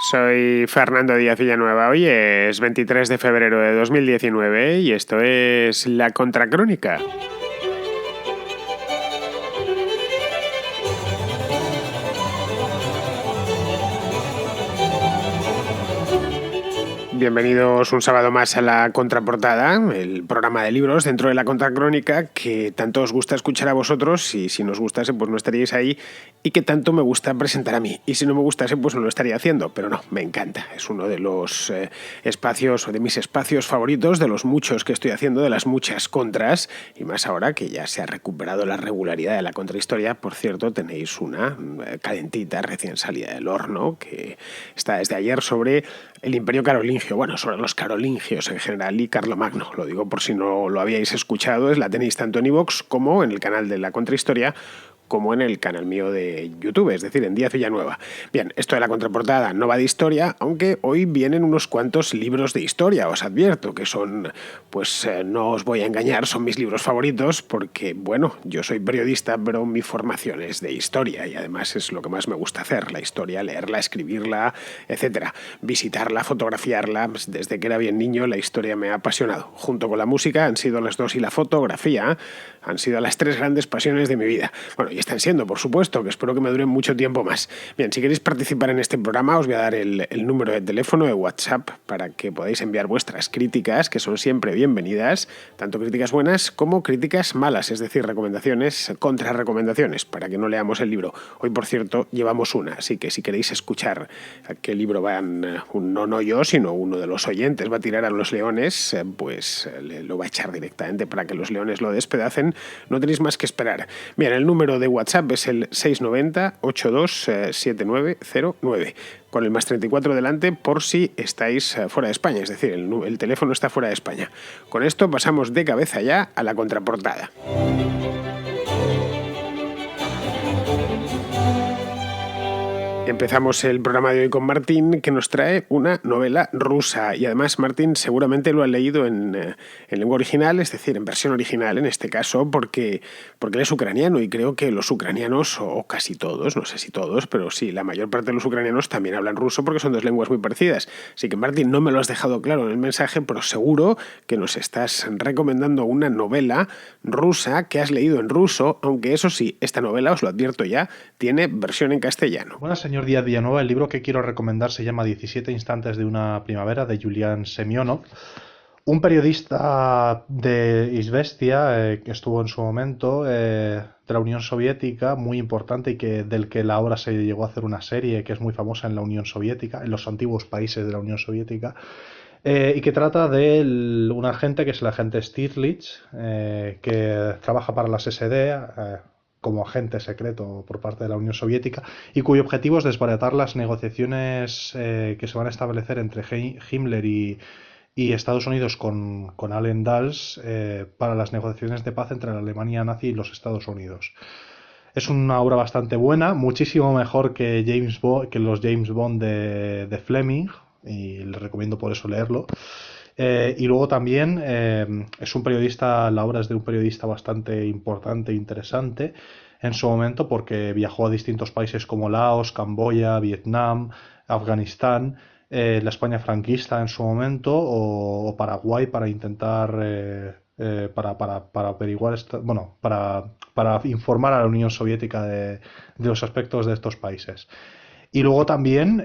Soy Fernando Díaz Villanueva. Hoy es 23 de febrero de 2019 y esto es La Contracrónica. Bienvenidos un sábado más a La Contraportada, el programa de libros dentro de La Contracrónica que tanto os gusta escuchar a vosotros y si nos gustase pues no estaríais ahí y que tanto me gusta presentar a mí. Y si no me gustase pues no lo estaría haciendo, pero no, me encanta. Es uno de los espacios o de mis espacios favoritos, de los muchos que estoy haciendo, de las muchas contras y más ahora que ya se ha recuperado la regularidad de la contrahistoria. Por cierto, tenéis una calentita recién salida del horno que está desde ayer sobre el Imperio Carolingio, bueno, sobre los carolingios en general y Carlomagno. Lo digo por si no lo habíais escuchado, la tenéis tanto en iVoox como en el canal de La Contrahistoria, como en el canal mío de YouTube, es decir, en Díaz Villanueva. Bien, esto de La Contraportada no va de historia, aunque hoy vienen unos cuantos libros de historia, os advierto, que son, pues no os voy a engañar, son mis libros favoritos, porque, bueno, yo soy periodista, pero mi formación es de historia, y además es lo que más me gusta hacer, la historia, leerla, escribirla, etcétera. Visitarla, fotografiarla, desde que era bien niño la historia me ha apasionado. Junto con la música han sido las dos y la fotografía han sido las tres grandes pasiones de mi vida. Bueno, y están siendo, por supuesto, que espero que me duren mucho tiempo más. Bien, si queréis participar en este programa, os voy a dar el número de teléfono de WhatsApp para que podáis enviar vuestras críticas, que son siempre bienvenidas, tanto críticas buenas como críticas malas, es decir, recomendaciones, contrarrecomendaciones, para que no leamos el libro. Hoy, por cierto, llevamos una, así que si queréis escuchar a qué libro van, no yo, sino uno de los oyentes va a tirar a los leones, pues lo va a echar directamente para que los leones lo despedacen. No tenéis más que esperar. Bien, el número de WhatsApp es el 690-827909, con el más 34 delante por si estáis fuera de España, es decir, el teléfono está fuera de España. Con esto pasamos de cabeza ya a la contraportada. Empezamos el programa de hoy con Martín, que nos trae una novela rusa. Y además, Martín, seguramente lo ha leído en lengua original, es decir, en versión original en este caso, porque él es ucraniano y creo que los ucranianos, o casi todos, no sé si todos, pero sí, la mayor parte de los ucranianos también hablan ruso porque son dos lenguas muy parecidas. Así que, Martín, no me lo has dejado claro en el mensaje, pero seguro que nos estás recomendando una novela rusa que has leído en ruso, aunque eso sí, esta novela, os lo advierto ya, tiene versión en castellano. Buenas, señor Díaz Villanueva. El libro que quiero recomendar se llama 17 instantes de una primavera, de Yulian Semyonov, un periodista de Izvestia que estuvo en su momento de la Unión Soviética, muy importante y del que la obra se llegó a hacer una serie que es muy famosa en la Unión Soviética, en los antiguos países de la Unión Soviética, y que trata de un agente que es el agente Stirlitz, que trabaja para las SD, como agente secreto por parte de la Unión Soviética y cuyo objetivo es desbaratar las negociaciones que se van a establecer entre Himmler y Estados Unidos con Allen Dulles para las negociaciones de paz entre la Alemania nazi y los Estados Unidos. Es una obra bastante buena, muchísimo mejor que los James Bond de Fleming, y les recomiendo por eso leerlo. Y luego también es un periodista, la obra es de un periodista bastante importante e interesante en su momento porque viajó a distintos países como Laos, Camboya, Vietnam, Afganistán, la España franquista en su momento o Paraguay para intentar para averiguar para informar a la Unión Soviética de los aspectos de estos países. Y luego también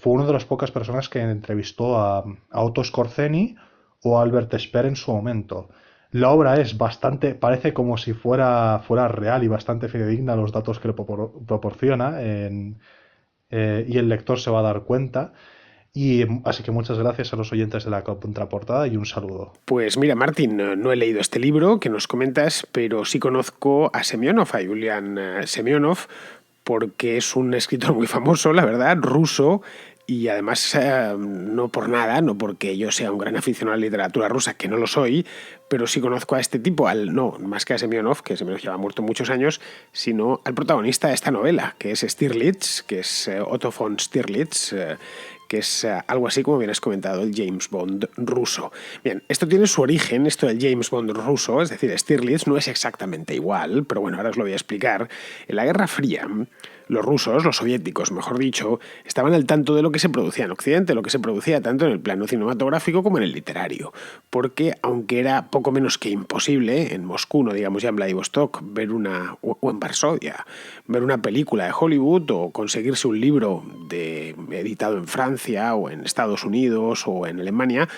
fue una de las pocas personas que entrevistó a Otto Skorzeny o a Albert Speer en su momento. La obra es bastante, parece como si fuera real y bastante fidedigna los datos que le proporciona y el lector se va a dar cuenta. Y así que muchas gracias a los oyentes de La Contraportada y un saludo. Pues mira, Martín, no he leído este libro que nos comentas, pero sí conozco a Semyonov, a Yulian Semyonov, porque es un escritor muy famoso, la verdad, ruso, y además no por nada, no porque yo sea un gran aficionado a la literatura rusa, que no lo soy, pero sí conozco a este tipo, no más que a Semyonov, que Semyonov ya ha muerto muchos años, sino al protagonista de esta novela, que es Stirlitz, que es Otto von Stirlitz, que es algo así como bien has comentado, el James Bond ruso. Bien, esto tiene su origen, esto del James Bond ruso, es decir, Stirlitz no es exactamente igual, pero bueno, ahora os lo voy a explicar. En la Guerra Fría, Los rusos, los soviéticos, mejor dicho, estaban al tanto de lo que se producía en Occidente, lo que se producía tanto en el plano cinematográfico como en el literario, porque aunque era poco menos que imposible en Moscú, no digamos ya en Vladivostok, ver una, o en Varsovia, ver una película de Hollywood o conseguirse un libro editado en Francia o en Estados Unidos o en Alemania,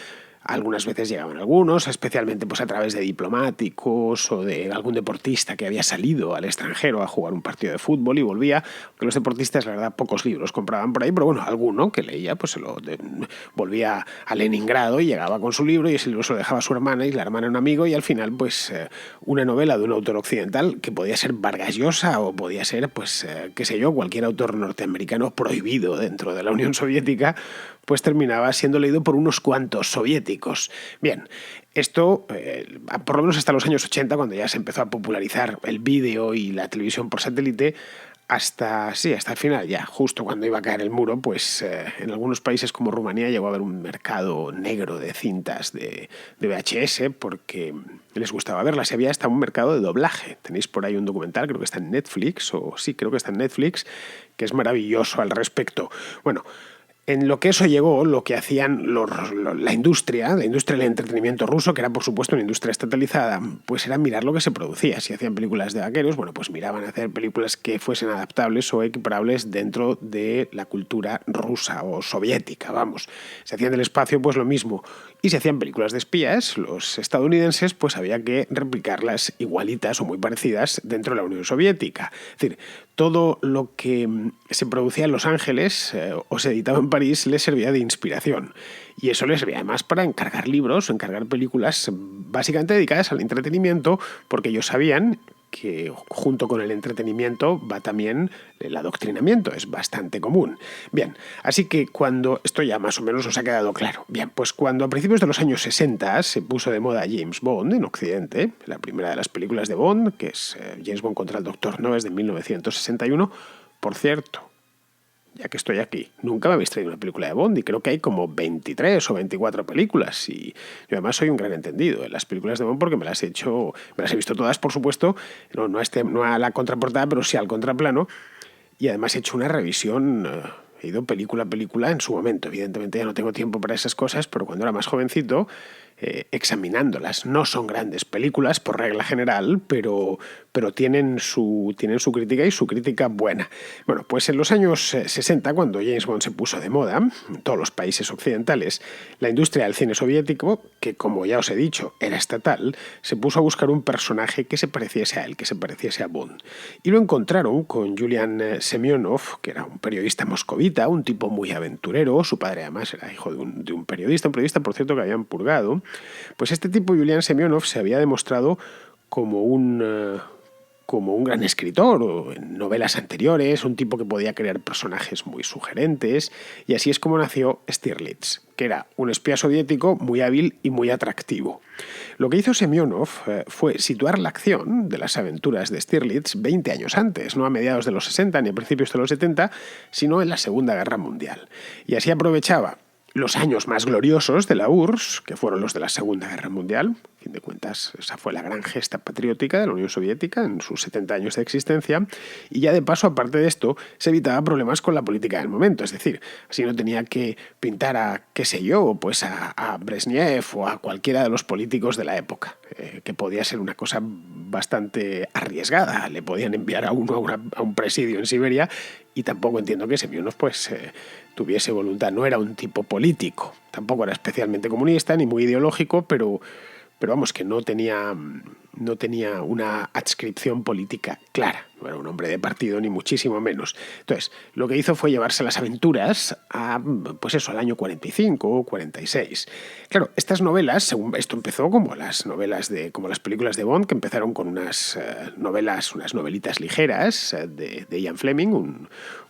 algunas veces llegaban algunos, especialmente pues a través de diplomáticos o de algún deportista que había salido al extranjero a jugar un partido de fútbol y volvía. Porque los deportistas, la verdad, pocos libros compraban por ahí, pero bueno, alguno que leía, pues volvía a Leningrado y llegaba con su libro y ese libro se lo dejaba a su hermana y la hermana a un amigo y al final, pues una novela de un autor occidental que podía ser Vargas Llosa o podía ser, pues, qué sé yo, cualquier autor norteamericano prohibido dentro de la Unión Soviética, pues terminaba siendo leído por unos cuantos soviéticos. Bien, esto, por lo menos hasta los años 80, cuando ya se empezó a popularizar el vídeo y la televisión por satélite, hasta el final, ya justo cuando iba a caer el muro, pues en algunos países como Rumanía llegó a haber un mercado negro de cintas de VHS porque les gustaba verlas. Y había hasta un mercado de doblaje. Tenéis por ahí un documental, creo que está en Netflix, creo que está en Netflix, que es maravilloso al respecto. Bueno, en lo que eso llegó, lo que hacían la industria del entretenimiento ruso, que era por supuesto una industria estatalizada, pues era mirar lo que se producía. Si hacían películas de vaqueros, bueno, pues miraban a hacer películas que fuesen adaptables o equiparables dentro de la cultura rusa o soviética, vamos. Si hacían del espacio, pues lo mismo. Y si hacían películas de espías, los estadounidenses, pues había que replicarlas igualitas o muy parecidas dentro de la Unión Soviética. Es decir, todo lo que se producía en Los Ángeles o se editaba en París les servía de inspiración. Y eso les servía además para encargar libros o encargar películas básicamente dedicadas al entretenimiento, porque ellos sabían que junto con el entretenimiento va también el adoctrinamiento, es bastante común. Bien, así que cuando, esto ya más o menos os ha quedado claro, bien, pues cuando a principios de los años 60 se puso de moda James Bond en Occidente, la primera de las películas de Bond, que es James Bond contra el Doctor No, es de 1961, por cierto, ya que estoy aquí, nunca me habéis traído una película de Bond y creo que hay como 23 o 24 películas y yo además soy un gran entendido en las películas de Bond porque me las he visto todas, por supuesto, no a la contraportada, pero sí al contraplano y además he hecho una revisión, he ido película a película en su momento, evidentemente ya no tengo tiempo para esas cosas, pero cuando era más jovencito, examinándolas. No son grandes películas por regla general, pero tienen su crítica y su crítica buena. Bueno, pues en los años 60, cuando James Bond se puso de moda, en todos los países occidentales, la industria del cine soviético, que como ya os he dicho, era estatal, se puso a buscar un personaje que se pareciese a él, que se pareciese a Bond. Y lo encontraron con Julian Semyonov, que era un periodista moscovita, un tipo muy aventurero, su padre además era hijo de un periodista por cierto que habían purgado. Pues este tipo, Julian Semyonov, se había demostrado como un gran escritor o en novelas anteriores, un tipo que podía crear personajes muy sugerentes, y así es como nació Stirlitz, que era un espía soviético muy hábil y muy atractivo. Lo que hizo Semyonov fue situar la acción de las aventuras de Stirlitz 20 años antes, no a mediados de los 60 ni a principios de los 70, sino en la Segunda Guerra Mundial. Y así aprovechaba los años más gloriosos de la URSS, que fueron los de la Segunda Guerra Mundial. A fin de cuentas, esa fue la gran gesta patriótica de la Unión Soviética en sus 70 años de existencia. Y ya de paso, aparte de esto, se evitaba problemas con la política del momento. Es decir, así no tenía que pintar a, qué sé yo, pues a Brezhnev o a cualquiera de los políticos de la época, que podía ser una cosa bastante arriesgada. Le podían enviar a uno a un presidio en Siberia y tampoco entiendo que Semyonov tuviese voluntad. No era un tipo político, tampoco era especialmente comunista ni muy ideológico, pero vamos, que no tenía una adscripción política clara. No era un hombre de partido, ni muchísimo menos. Entonces, lo que hizo fue llevarse las aventuras al año 45 o 46. Claro, estas novelas, esto empezó como las películas de Bond, que empezaron con unas novelitas ligeras de Ian Fleming,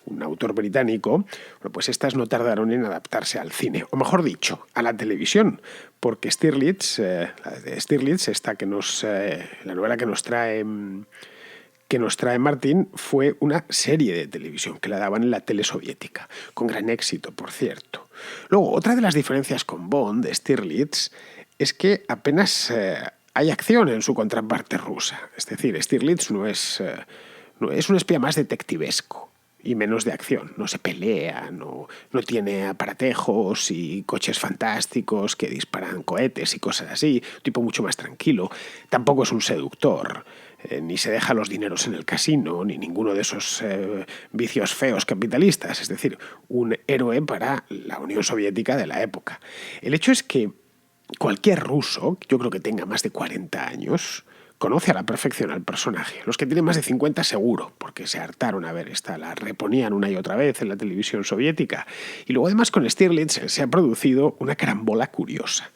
un autor británico. Bueno, pues estas no tardaron en adaptarse al cine, o mejor dicho, a la televisión, porque Stirlitz, la novela que nos trae Martin, fue una serie de televisión que la daban en la tele soviética, con gran éxito, por cierto. Luego, otra de las diferencias con Bond, de Stirlitz, es que apenas hay acción en su contraparte rusa. Es decir, Stirlitz no es un espía más detectivesco. y menos de acción. No se pelea, no tiene aparatejos y coches fantásticos que disparan cohetes y cosas así. Un tipo mucho más tranquilo. Tampoco es un seductor. Ni se deja los dineros en el casino, ni ninguno de esos vicios feos capitalistas. Es decir, un héroe para la Unión Soviética de la época. El hecho es que cualquier ruso, yo creo que tenga más de 40 años, conoce a la perfección al personaje. Los que tienen más de 50 seguro, porque se hartaron a ver esta, la reponían una y otra vez en la televisión soviética. Y luego además con Stirlitz se ha producido una carambola curiosa.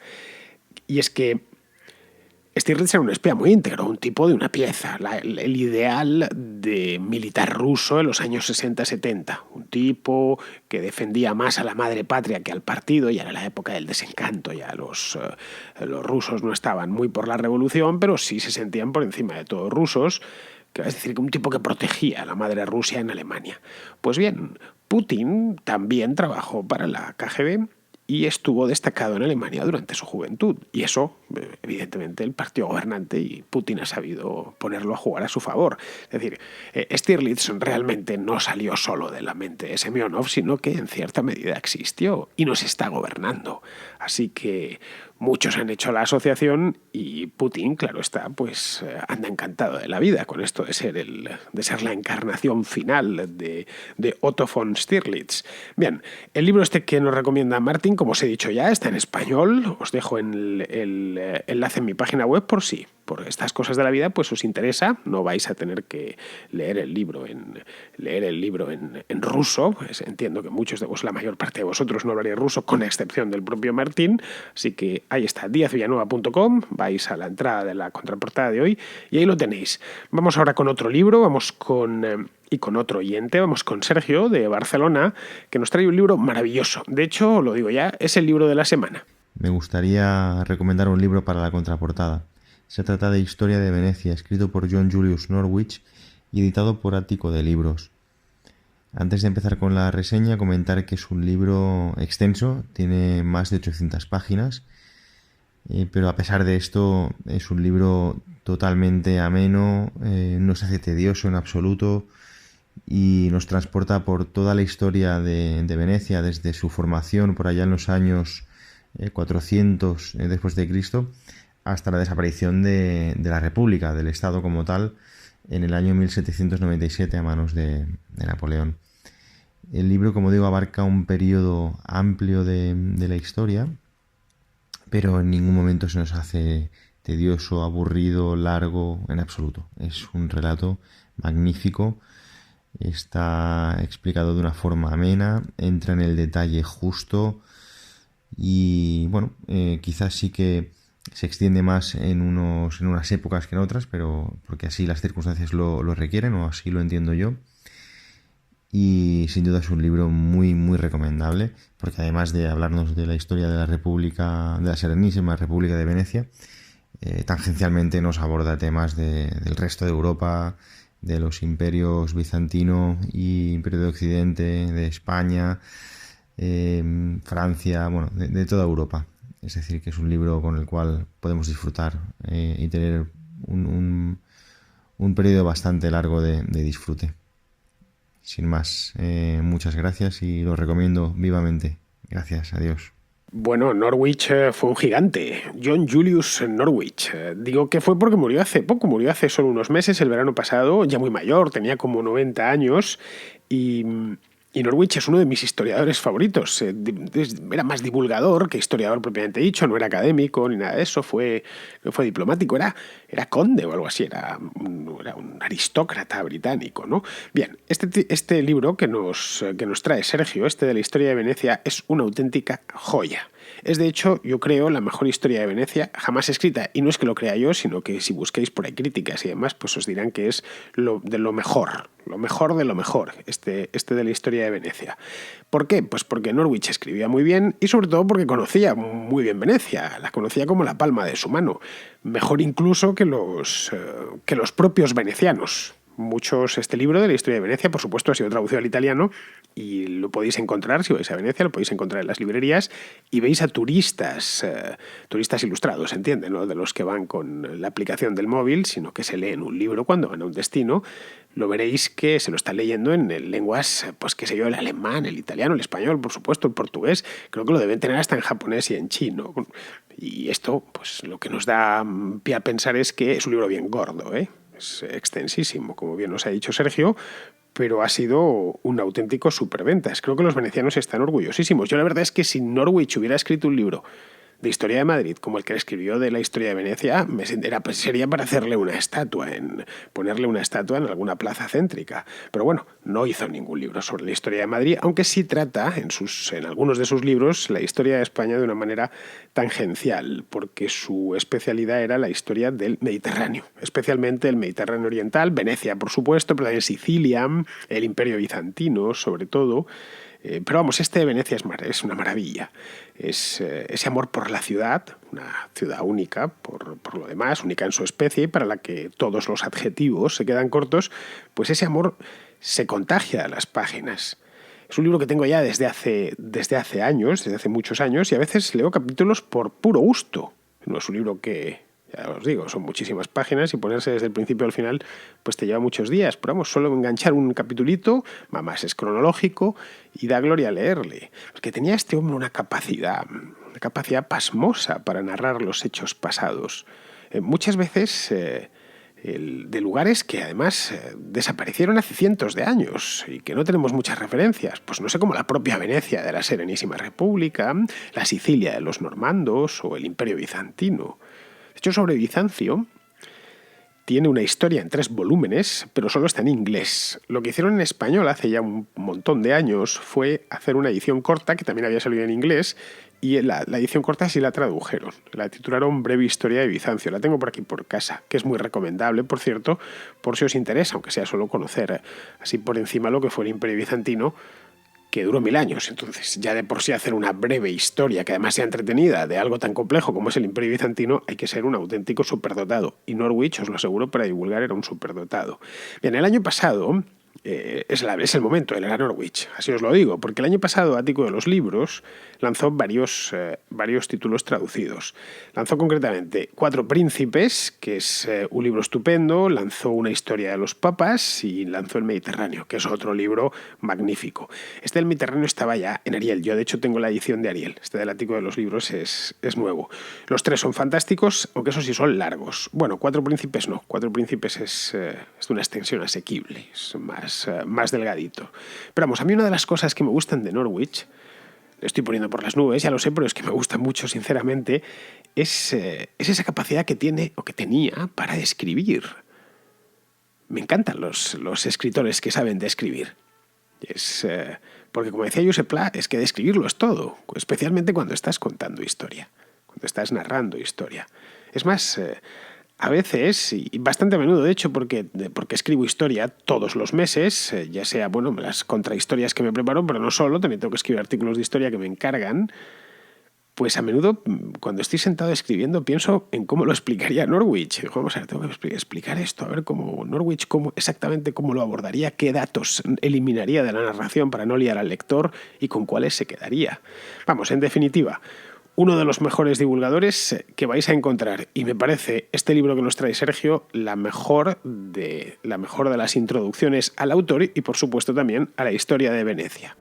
Y es que Stirlitz era un espía muy íntegro, un tipo de una pieza, el ideal de militar ruso en los años 60-70. Un tipo que defendía más a la madre patria que al partido, ya era la época del desencanto, ya los rusos no estaban muy por la revolución, pero sí se sentían por encima de todos rusos, que es decir, un tipo que protegía a la madre Rusia en Alemania. Pues bien, Putin también trabajó para la KGB y estuvo destacado en Alemania durante su juventud. Y eso, evidentemente, el partido gobernante y Putin ha sabido ponerlo a jugar a su favor. Es decir, Stirlitz realmente no salió solo de la mente de Semyonov, sino que en cierta medida existió y nos está gobernando. Así que muchos han hecho la asociación y Putin, claro está, pues anda encantado de la vida con esto de ser la encarnación final de Otto von Stirlitz. Bien, el libro este que nos recomienda Martín, como os he dicho ya, está en español. Os dejo el enlace en mi página web por si por estas cosas de la vida pues os interesa. No vais a tener que leer el libro en ruso. Pues entiendo que muchos de vosotros, la mayor parte de vosotros, no hablaréis ruso, con excepción del propio Martín. Así que ahí está, diazvillanueva.com, vais a la entrada de la contraportada de hoy y ahí lo tenéis. Vamos ahora con otro libro, vamos con otro oyente, vamos con Sergio de Barcelona, que nos trae un libro maravilloso. De hecho, lo digo ya, es el libro de la semana. Me gustaría recomendar un libro para la contraportada. Se trata de Historia de Venecia, escrito por John Julius Norwich y editado por Ático de Libros. Antes de empezar con la reseña, comentar que es un libro extenso, tiene más de 800 páginas, pero a pesar de esto es un libro totalmente ameno, no se hace tedioso en absoluto y nos transporta por toda la historia de Venecia, desde su formación por allá en los años 400 después de Cristo hasta la desaparición de la República, del Estado como tal, en el año 1797 a manos de Napoleón. El libro, como digo, abarca un periodo amplio de la historia, pero en ningún momento se nos hace tedioso, aburrido, largo, en absoluto. Es un relato magnífico, está explicado de una forma amena, entra en el detalle justo y, bueno, quizás sí que se extiende más en unas épocas que en otras, pero porque así las circunstancias lo requieren, o así lo entiendo yo. Y sin duda es un libro muy, muy recomendable, porque además de hablarnos de la historia de la República, de la Serenísima República de Venecia, tangencialmente nos aborda temas del resto de Europa, de los imperios bizantino y Imperio de Occidente, de España, Francia, bueno, de toda Europa. Es decir, que es un libro con el cual podemos disfrutar y tener un periodo bastante largo de disfrute. Sin más, muchas gracias y lo recomiendo vivamente. Gracias, adiós. Bueno, Norwich fue un gigante, John Julius Norwich. Digo que fue porque murió hace poco, murió hace solo unos meses, el verano pasado, ya muy mayor, tenía como 90 años y Norwich es uno de mis historiadores favoritos. Era más divulgador que historiador propiamente dicho, no era académico ni nada de eso, no fue diplomático, era conde o algo así, era un aristócrata británico, ¿no? Bien, este libro que nos trae Sergio, de la historia de Venecia, es una auténtica joya. Es, de hecho, yo creo, la mejor historia de Venecia jamás escrita. Y no es que lo crea yo, sino que si busquéis por ahí críticas y demás, pues os dirán que es de lo mejor de lo mejor, este de la historia de Venecia. ¿Por qué? Pues porque Norwich escribía muy bien y sobre todo porque conocía muy bien Venecia, la conocía como la palma de su mano, mejor incluso que los propios venecianos. Este libro de la historia de Venecia, por supuesto, ha sido traducido al italiano y lo podéis encontrar, si vais a Venecia, lo podéis encontrar en las librerías y veis a turistas ilustrados, ¿entienden? No de los que van con la aplicación del móvil, sino que se leen un libro cuando van a un destino, lo veréis que se lo está leyendo en lenguas, pues qué sé yo, el alemán, el italiano, el español, por supuesto, el portugués. Creo que lo deben tener hasta en japonés y en chino. Y esto, pues lo que nos da pie a pensar es que es un libro bien gordo, ¿eh? Es extensísimo, como bien nos ha dicho Sergio, pero ha sido un auténtico superventas. Creo que los venecianos están orgullosísimos. Yo la verdad es que si Norwich hubiera escrito un libro de historia de Madrid, como el que escribió de la historia de Venecia, sería para hacerle una estatua, ponerle una estatua en alguna plaza céntrica. Pero bueno, no hizo ningún libro sobre la historia de Madrid, aunque sí trata en algunos de sus libros la historia de España de una manera tangencial, porque su especialidad era la historia del Mediterráneo, especialmente el Mediterráneo oriental, Venecia por supuesto, pero también Sicilia, el Imperio bizantino sobre todo. Pero vamos, este de Venecia es una maravilla. Es ese amor por la ciudad, una ciudad única por lo demás, única en su especie, para la que todos los adjetivos se quedan cortos, pues ese amor se contagia a las páginas. Es un libro que tengo ya desde hace años, desde hace muchos años, y a veces leo capítulos por puro gusto. No es un libro que, ya os digo, son muchísimas páginas y ponerse desde el principio al final pues te lleva muchos días. Pero vamos, solo enganchar un capitulito, además es cronológico y da gloria leerle. Porque tenía este hombre una capacidad pasmosa para narrar los hechos pasados. Muchas veces de lugares que además desaparecieron hace cientos de años y que no tenemos muchas referencias. Pues no sé, como la propia Venecia de la Serenísima República, la Sicilia de los normandos o el Imperio bizantino. De hecho, sobre Bizancio tiene una historia en 3 volúmenes, pero solo está en inglés. Lo que hicieron en español hace ya un montón de años fue hacer una edición corta, que también había salido en inglés, y la edición corta sí la tradujeron. La titularon Breve Historia de Bizancio. La tengo por aquí por casa, que es muy recomendable, por cierto, por si os interesa, aunque sea solo conocer así por encima lo que fue el Imperio bizantino, que duró 1000 años. Entonces, ya de por sí hacer una breve historia que además sea entretenida de algo tan complejo como es el Imperio bizantino, hay que ser un auténtico superdotado. Y Norwich, os lo aseguro, para divulgar era un superdotado. Bien, el año pasado es el momento de leer a Norwich, así os lo digo, porque el año pasado Ático de los Libros lanzó varios títulos traducidos. Lanzó concretamente 4 Príncipes, que es un libro estupendo, lanzó una historia de los papas y lanzó El Mediterráneo, que es otro libro magnífico. Este del Mediterráneo estaba ya en Ariel, yo de hecho tengo la edición de Ariel, este del Ático de los Libros es nuevo. Los 3 son fantásticos, aunque eso sí son largos. Bueno, 4 Príncipes no, 4 Príncipes es de una extensión asequible, es más delgadito. Pero vamos, a mí una de las cosas que me gustan de Norwich, le estoy poniendo por las nubes, ya lo sé, pero es que me gusta mucho, sinceramente, es esa capacidad que tiene o que tenía para escribir. Me encantan los escritores que saben describir. Porque como decía Josep Pla, es que describirlo es todo, especialmente cuando estás contando historia, cuando estás narrando historia. Es más, a veces, y bastante a menudo de hecho, porque escribo historia todos los meses, ya sea, bueno, las contrahistorias que me preparo, pero no solo, también tengo que escribir artículos de historia que me encargan, pues a menudo cuando estoy sentado escribiendo pienso en cómo lo explicaría Norwich. Vamos a ver, tengo que explicar esto, a ver cómo Norwich, exactamente cómo lo abordaría, qué datos eliminaría de la narración para no liar al lector y con cuáles se quedaría. Vamos, en definitiva, uno de los mejores divulgadores que vais a encontrar, y me parece este libro que nos trae Sergio la mejor de las introducciones al autor y por supuesto también a la historia de Venecia.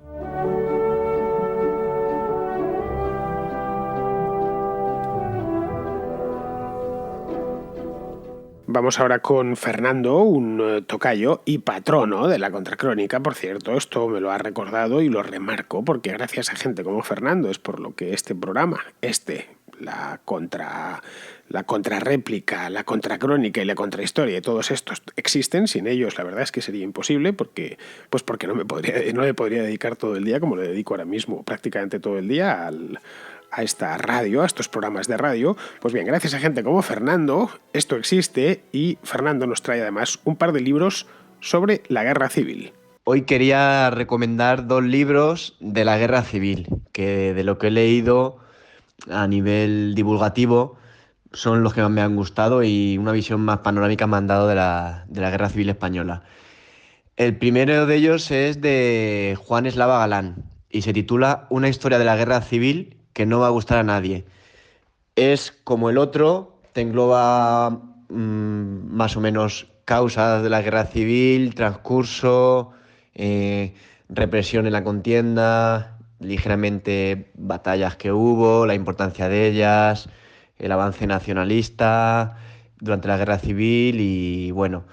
Vamos ahora con Fernando, un tocayo y patrono de la Contracrónica, por cierto. Esto me lo ha recordado y lo remarco porque gracias a gente como Fernando es por lo que este programa, la contrarréplica, la contracrónica y la contrahistoria y todos estos existen. Sin ellos la verdad es que sería imposible porque no le podría dedicar todo el día como le dedico ahora mismo, prácticamente todo el día a esta radio, a estos programas de radio. Pues bien, gracias a gente como Fernando, esto existe y Fernando nos trae además un par de libros sobre la guerra civil. Hoy quería recomendar 2 libros de la guerra civil, que de lo que he leído a nivel divulgativo son los que más me han gustado y una visión más panorámica me han dado de la guerra civil española. El primero de ellos es de Juan Eslava Galán y se titula Una historia de la guerra civil que no va a gustar a nadie. Es como el otro, te engloba más o menos causas de la guerra civil, transcurso, represión en la contienda, ligeramente batallas que hubo, la importancia de ellas, el avance nacionalista durante la guerra civil y bueno,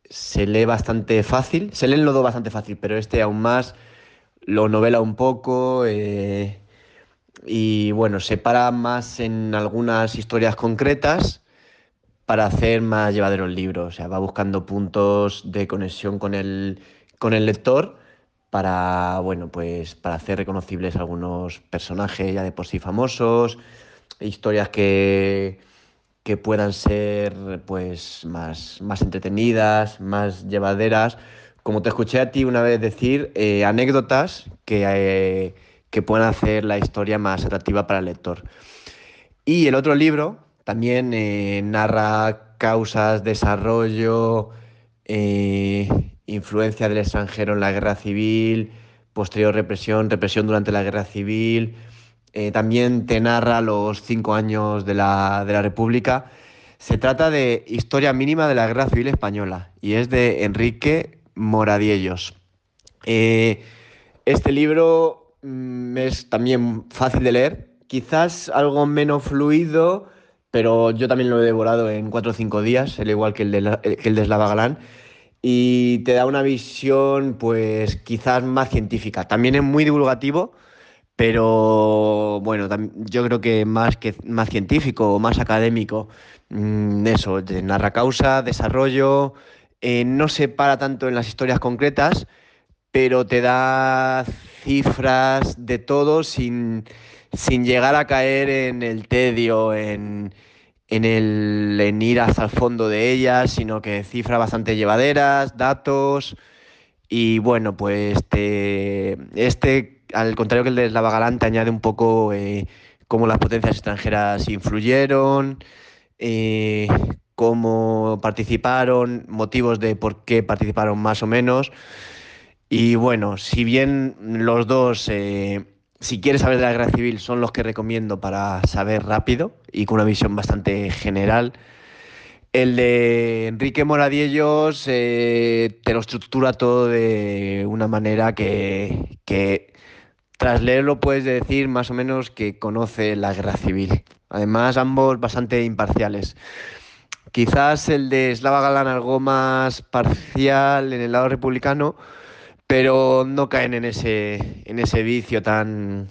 se lee bastante fácil, se leen los dos bastante fácil, pero este aún más lo novela un poco y bueno, se para más en algunas historias concretas para hacer más llevadero el libro. O sea, va buscando puntos de conexión con el lector para, bueno, pues para hacer reconocibles algunos personajes ya de por sí famosos, historias que puedan ser pues más entretenidas, más llevaderas. Como te escuché a ti una vez decir, anécdotas que puedan hacer la historia más atractiva para el lector. Y el otro libro también narra causas, desarrollo, eh, influencia del extranjero en la guerra civil, posterior represión, represión durante la guerra civil. También te narra los 5 años de la República. Se trata de Historia mínima de la Guerra Civil Española y es de Enrique Moradiellos. Este libro es también fácil de leer, quizás algo menos fluido, pero yo también lo he devorado en 4 o 5 días, al igual que el de Slava Galán, y te da una visión pues quizás más científica. También es muy divulgativo, pero bueno, yo creo que más científico o más académico. Eso, narra causa, desarrollo, no se para tanto en las historias concretas, pero te da cifras de todo sin llegar a caer en el tedio, en ir hasta el fondo de ellas, sino que cifras bastante llevaderas, datos. Y bueno, pues al contrario que el de Slava Galán, te añade un poco cómo las potencias extranjeras influyeron, eh, cómo participaron, motivos de por qué participaron más o menos. Y bueno, si bien los dos, si quieres saber de la guerra civil, son los que recomiendo para saber rápido y con una visión bastante general, el de Enrique Moradiellos te lo estructura todo de una manera que tras leerlo puedes decir más o menos que conoce la guerra civil. Además, ambos bastante imparciales. Quizás el de Slava Galán algo más parcial en el lado republicano, pero no caen en ese vicio tan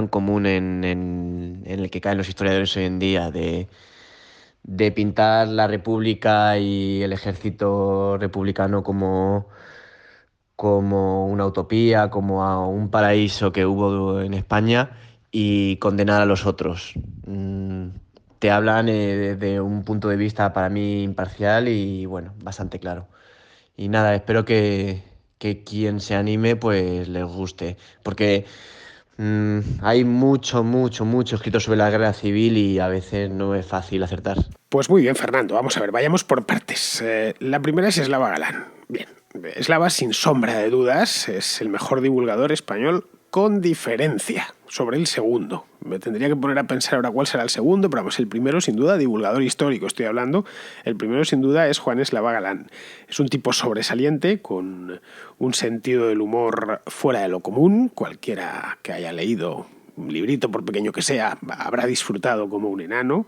común en el que caen los historiadores hoy en día de pintar la República y el ejército republicano como una utopía, como a un paraíso que hubo en España y condenar a los otros. Te hablan desde un punto de vista para mí imparcial y bueno, bastante claro. Y nada, espero que quien se anime pues les guste, porque hay mucho escrito sobre la guerra civil y a veces no es fácil acertar. Pues muy bien, Fernando. Vamos a ver, vayamos por partes. La primera es Slava Galán. Bien, Slava, sin sombra de dudas, es el mejor divulgador español con diferencia sobre el segundo. Me tendría que poner a pensar ahora cuál será el segundo, pero vamos, el primero sin duda, divulgador histórico estoy hablando, el primero sin duda es Juan Slava Galán. Es un tipo sobresaliente, con un sentido del humor fuera de lo común. Cualquiera que haya leído un librito, por pequeño que sea, habrá disfrutado como un enano.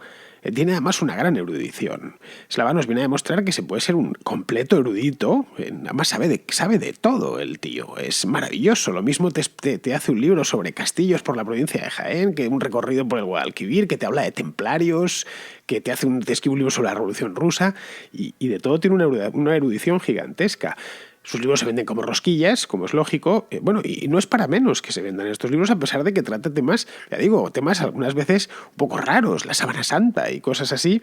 Tiene además una gran erudición. Slava nos viene a demostrar que se puede ser un completo erudito. Además sabe de todo el tío. Es maravilloso. Lo mismo te hace un libro sobre castillos por la provincia de Jaén, que un recorrido por el Guadalquivir, que te habla de templarios, que te escribe un libro sobre la Revolución Rusa, y de todo tiene una erudición gigantesca. Sus libros se venden como rosquillas, como es lógico. Bueno, y no es para menos que se vendan estos libros, a pesar de que trata temas, ya digo, temas algunas veces un poco raros, la Sábana Santa y cosas así,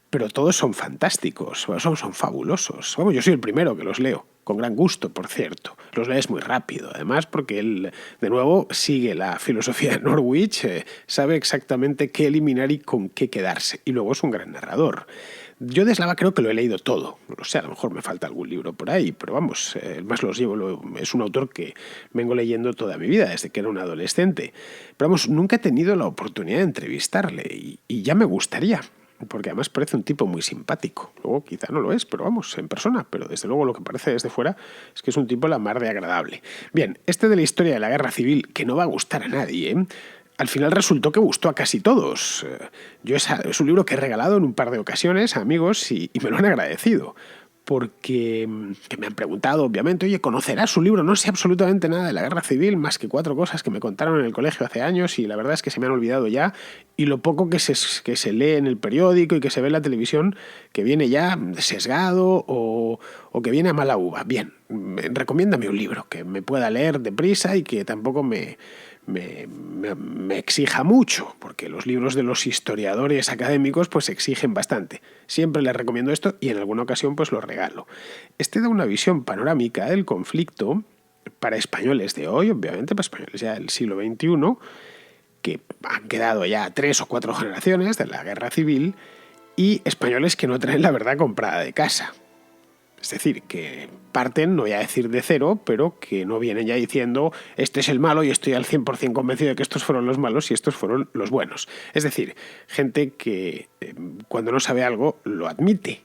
pero todos son fantásticos, son fabulosos. Vamos, yo soy el primero que los leo, con gran gusto, por cierto. Los lees muy rápido, además, porque él, de nuevo, sigue la filosofía de Norwich, sabe exactamente qué eliminar y con qué quedarse. Y luego es un gran narrador. Yo de Slava creo que lo he leído todo. No lo sé, a lo mejor me falta algún libro por ahí, pero vamos, más los llevo. Es un autor que vengo leyendo toda mi vida, desde que era un adolescente. Pero vamos, nunca he tenido la oportunidad de entrevistarle y ya me gustaría. porque además parece un tipo muy simpático. Luego quizá no lo es, pero vamos, en persona. Pero desde luego lo que parece desde fuera es que es un tipo la mar de agradable. Bien, este de la historia de la Guerra Civil, que no va a gustar a nadie, al final resultó que gustó a casi todos. Es un libro que he regalado en un par de ocasiones a amigos y me lo han agradecido. Porque que me han preguntado, obviamente, oye, ¿conocerás su libro? No sé absolutamente nada de la Guerra Civil, más que 4 cosas que me contaron en el colegio hace años y la verdad es que se me han olvidado ya. Y lo poco que se lee en el periódico y que se ve en la televisión, que viene ya sesgado o que viene a mala uva. Bien, recomiéndame un libro que me pueda leer deprisa y que tampoco me exija mucho, porque los libros de los historiadores académicos pues exigen bastante. Siempre les recomiendo esto y en alguna ocasión pues lo regalo. Este da una visión panorámica del conflicto para españoles de hoy, obviamente, para españoles ya del siglo XXI, que han quedado ya 3 o 4 generaciones de la Guerra Civil y españoles que no traen la verdad comprada de casa. Es decir, que parten, no voy a decir de cero, pero que no vienen ya diciendo este es el malo y estoy al 100% convencido de que estos fueron los malos y estos fueron los buenos. Es decir, gente que cuando no sabe algo lo admite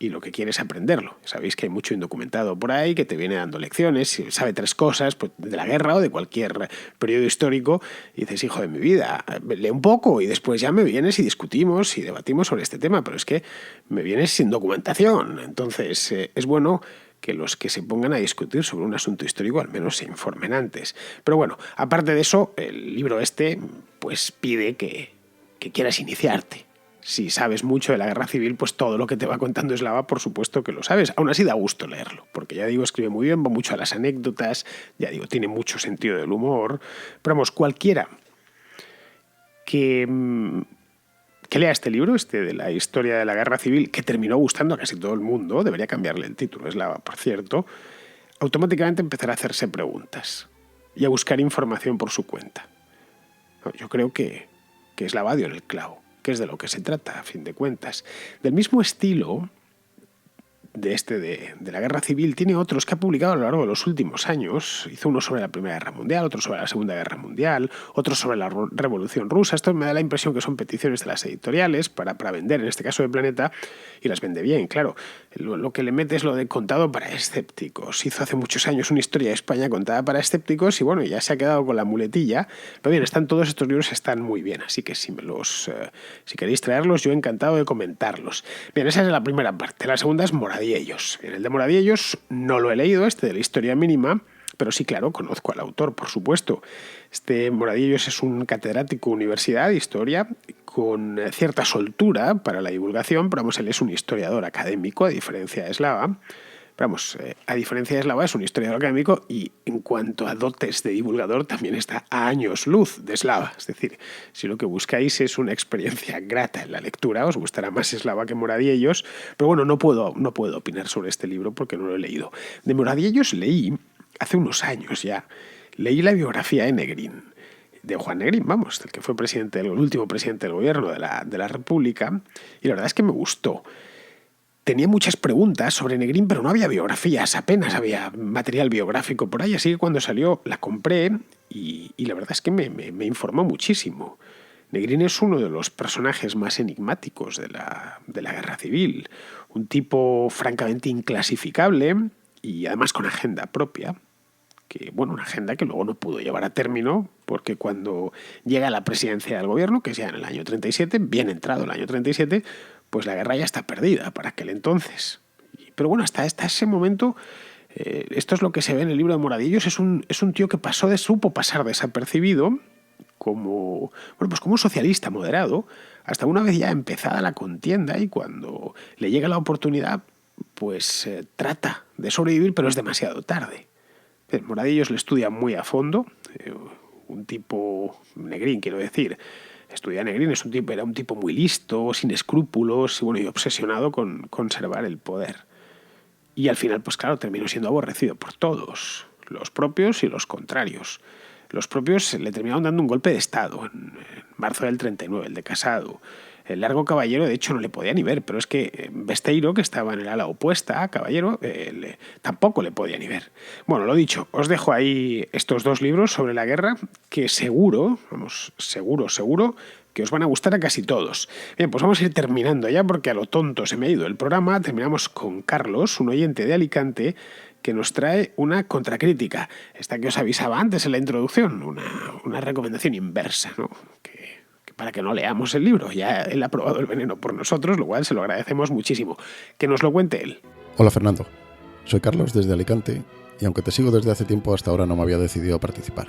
y lo que quiere es aprenderlo. Sabéis que hay mucho indocumentado por ahí que te viene dando lecciones, sabe 3 cosas pues, de la guerra o de cualquier periodo histórico y dices, hijo de mi vida, lee un poco y después ya me vienes y discutimos y debatimos sobre este tema, pero es que me vienes sin documentación. Entonces es bueno que los que se pongan a discutir sobre un asunto histórico al menos se informen antes. Pero bueno, aparte de eso, el libro este pues pide que quieras iniciarte. Si sabes mucho de la Guerra Civil, pues todo lo que te va contando Eslava, por supuesto que lo sabes. Aún así da gusto leerlo, porque ya digo, escribe muy bien, va mucho a las anécdotas, ya digo, tiene mucho sentido del humor. Pero vamos, cualquiera que lea este libro, este de la historia de la Guerra Civil, que terminó gustando a casi todo el mundo, debería cambiarle el título, Eslava, por cierto, automáticamente empezará a hacerse preguntas y a buscar información por su cuenta. Yo creo que Eslava dio en el clavo, que es de lo que se trata, a fin de cuentas. Del mismo estilo de la Guerra Civil tiene otros que ha publicado a lo largo de los últimos años. Hizo uno sobre la Primera Guerra Mundial, otro sobre la Segunda Guerra Mundial, otro sobre la Revolución Rusa. Esto me da la impresión que son peticiones de las editoriales para vender, en este caso de Planeta, y las vende bien, claro. Lo que le mete es lo de contado para escépticos. Hizo hace muchos años una historia de España contada para escépticos y bueno, ya se ha quedado con la muletilla. Pero bien, todos estos libros están muy bien, así que si queréis traerlos, yo encantado de comentarlos. Bien, esa es la primera parte. La segunda es Moradiellos. En el de Moradiellos no lo he leído, este de la historia mínima, pero sí, claro, conozco al autor, por supuesto. Este Moradiellos es un catedrático de universidad de historia con cierta soltura para la divulgación, pero vamos, él es un historiador académico, a diferencia de Eslava. Pero vamos, a diferencia de Eslava, es un historiador académico y en cuanto a dotes de divulgador también está a años luz de Eslava. Es decir, si lo que buscáis es una experiencia grata en la lectura, os gustará más Eslava que Moradiellos. Pero bueno, no puedo opinar sobre este libro porque no lo he leído. De Moradiellos leí hace unos años ya. Leí la biografía de Negrín, de Juan Negrín, vamos, el que fue el último presidente del gobierno de la República, y la verdad es que me gustó. Tenía muchas preguntas sobre Negrín, pero no había biografías, apenas había material biográfico por ahí, así que cuando salió la compré y la verdad es que me informó muchísimo. Negrín es uno de los personajes más enigmáticos de la Guerra Civil, un tipo francamente inclasificable y además con agenda propia. Una agenda que luego no pudo llevar a término porque cuando llega a la presidencia del gobierno, que es ya en el año 37, bien entrado el año 37, pues la guerra ya está perdida para aquel entonces. Pero bueno, hasta ese momento, esto es lo que se ve en el libro de Moradiellos, es un tío que supo pasar desapercibido como un socialista moderado, hasta una vez ya empezada la contienda y cuando le llega la oportunidad, pues trata de sobrevivir, pero es demasiado tarde. Moradiellos le estudia muy a fondo, un tipo, Negrín quiero decir, estudia Negrín, era un tipo muy listo, sin escrúpulos y obsesionado con conservar el poder. Y al final, pues claro, terminó siendo aborrecido por todos, los propios y los contrarios. Los propios le terminaron dando un golpe de estado en marzo del 39, el de Casado. El Largo Caballero, de hecho, no le podía ni ver, pero es que Besteiro, que estaba en el ala opuesta a Caballero, tampoco le podía ni ver. Bueno, lo dicho, os dejo ahí estos 2 libros sobre la guerra que seguro, que os van a gustar a casi todos. Bien, pues vamos a ir terminando ya porque a lo tonto se me ha ido el programa. Terminamos con Carlos, un oyente de Alicante, que nos trae una contracrítica. Esta que os avisaba antes en la introducción, una recomendación inversa, ¿no? Que para que no leamos el libro. Ya él ha probado el veneno por nosotros, lo cual se lo agradecemos muchísimo. Que nos lo cuente él. Hola Fernando, soy Carlos desde Alicante y aunque te sigo desde hace tiempo, hasta ahora no me había decidido a participar.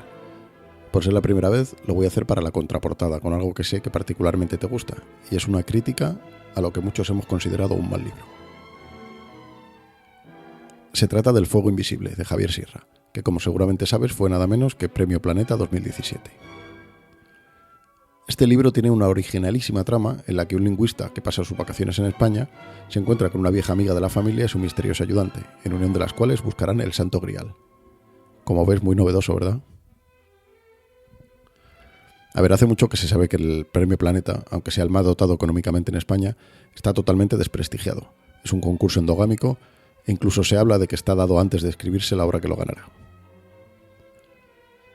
Por ser la primera vez, lo voy a hacer para la contraportada, con algo que sé que particularmente te gusta, y es una crítica a lo que muchos hemos considerado un mal libro. Se trata del Fuego Invisible, de Javier Sierra, que como seguramente sabes fue nada menos que Premio Planeta 2017. Este libro tiene una originalísima trama en la que un lingüista que pasa sus vacaciones en España se encuentra con una vieja amiga de la familia y su misterioso ayudante, en unión de las cuales buscarán el Santo Grial. Como ves, muy novedoso, ¿verdad? A ver, hace mucho que se sabe que el Premio Planeta, aunque sea el más dotado económicamente en España, está totalmente desprestigiado. Es un concurso endogámico e incluso se habla de que está dado antes de escribirse la obra que lo ganará.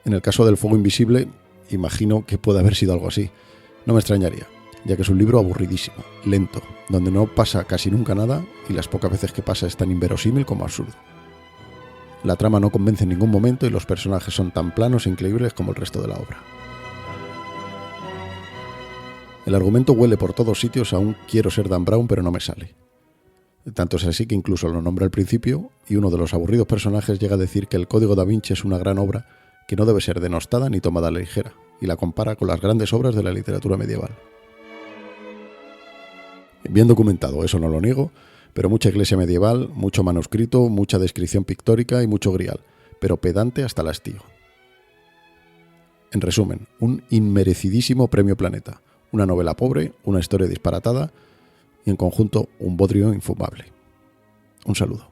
En el caso del Fuego Invisible, imagino que puede haber sido algo así. No me extrañaría, ya que es un libro aburridísimo, lento, donde no pasa casi nunca nada y las pocas veces que pasa es tan inverosímil como absurdo. La trama no convence en ningún momento y los personajes son tan planos e increíbles como el resto de la obra. El argumento huele por todos sitios a un quiero ser Dan Brown pero no me sale. Tanto es así que incluso lo nombra al principio y uno de los aburridos personajes llega a decir que el Código da Vinci es una gran obra que no debe ser denostada ni tomada a la ligera, y la compara con las grandes obras de la literatura medieval. Bien documentado, eso no lo niego, pero mucha iglesia medieval, mucho manuscrito, mucha descripción pictórica y mucho grial, pero pedante hasta el hastío. En resumen, un inmerecidísimo Premio Planeta, una novela pobre, una historia disparatada y en conjunto un bodrio infumable. Un saludo.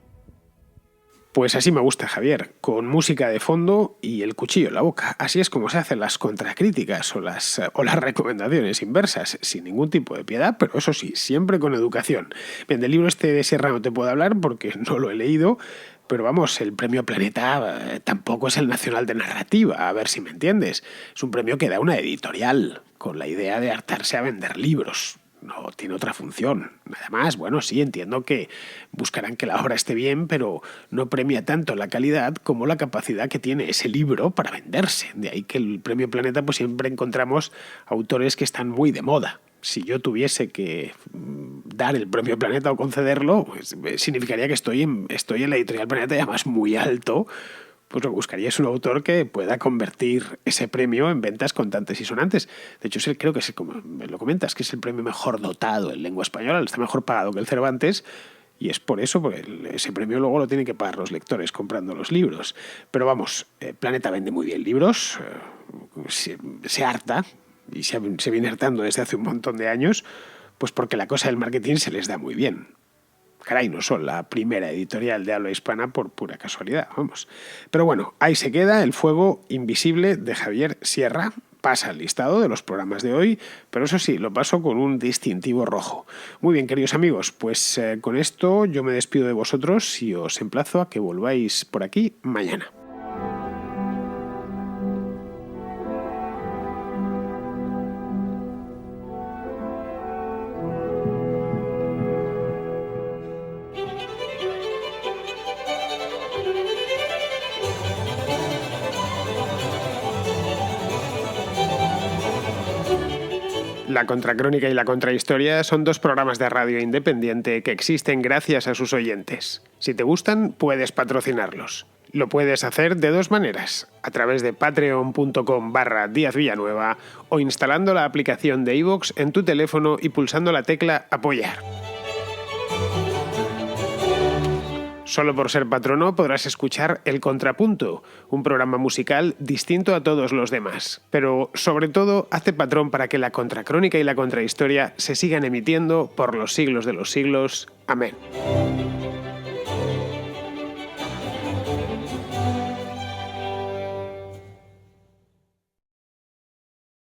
Pues así me gusta, Javier, con música de fondo y el cuchillo en la boca. Así es como se hacen las contracríticas o las recomendaciones inversas, sin ningún tipo de piedad, pero eso sí, siempre con educación. Bien, del libro este de Sierra no te puedo hablar porque no lo he leído, pero vamos, el Premio Planeta tampoco es el Nacional de Narrativa, a ver si me entiendes. Es un premio que da una editorial, con la idea de hartarse a vender libros. No tiene otra función. Nada más, bueno, sí, entiendo que buscarán que la obra esté bien, pero no premia tanto la calidad como la capacidad que tiene ese libro para venderse. De ahí que el Premio Planeta pues siempre encontramos autores que están muy de moda. Si yo tuviese que dar el Premio Planeta o concederlo, pues significaría que estoy en la editorial Planeta y además muy alto. Pues lo que buscaría es un autor que pueda convertir ese premio en ventas contantes y sonantes. De hecho, creo que es, como me lo comentas, que es el premio mejor dotado en lengua española, está mejor pagado que el Cervantes, y es por eso, porque ese premio luego lo tienen que pagar los lectores comprando los libros. Pero vamos, Planeta vende muy bien libros, se harta, y se viene hartando desde hace un montón de años, pues porque la cosa del marketing se les da muy bien. Caray, no son la primera editorial de habla hispana por pura casualidad, vamos. Pero bueno, ahí se queda el Fuego Invisible de Javier Sierra. Pasa al listado de los programas de hoy, pero eso sí, lo paso con un distintivo rojo. Muy bien, queridos amigos, pues con esto yo me despido de vosotros y os emplazo a que volváis por aquí mañana. La Contracrónica y la Contrahistoria son dos programas de radio independiente que existen gracias a sus oyentes. Si te gustan, puedes patrocinarlos. Lo puedes hacer de dos maneras, a través de patreon.com/Díaz Villanueva o instalando la aplicación de iVoox en tu teléfono y pulsando la tecla Apoyar. Solo por ser patrono podrás escuchar El Contrapunto, un programa musical distinto a todos los demás. Pero, sobre todo, hazte patrón para que la Contracrónica y la Contrahistoria se sigan emitiendo por los siglos de los siglos. Amén.